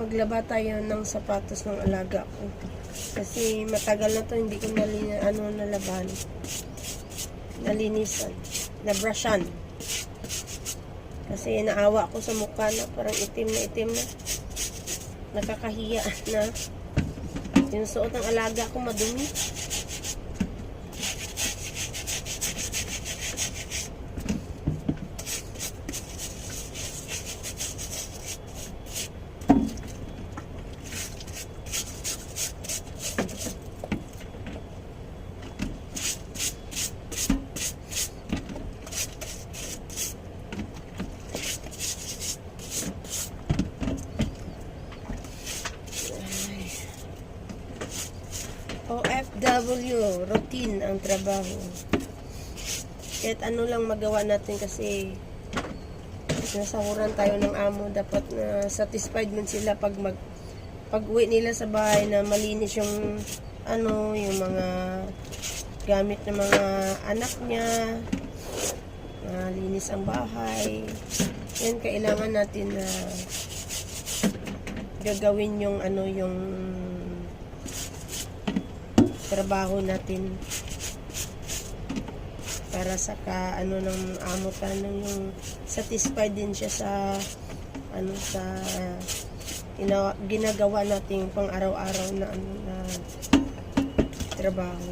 maglaba tayo ng sapatos ng alaga ko. Kasi matagal na to hindi ko nalaban. Nalinisan. Nabrushan. Kasi naawa ko sa mukha na parang itim na. Nakakahiya na. Yung suot ng alaga ko madumi. OFW, routine ang trabaho. Kahit ano lang magawa natin kasi nasahuran tayo ng amo. Dapat na satisfied man sila pag uwi nila sa bahay na malinis yung yung mga gamit ng mga anak niya. Linis ang bahay. Yan, kailangan natin na gagawin yung yung trabaho natin para sa ng amo yung satisfied din siya sa sa ginagawa nating pang araw-araw na trabaho.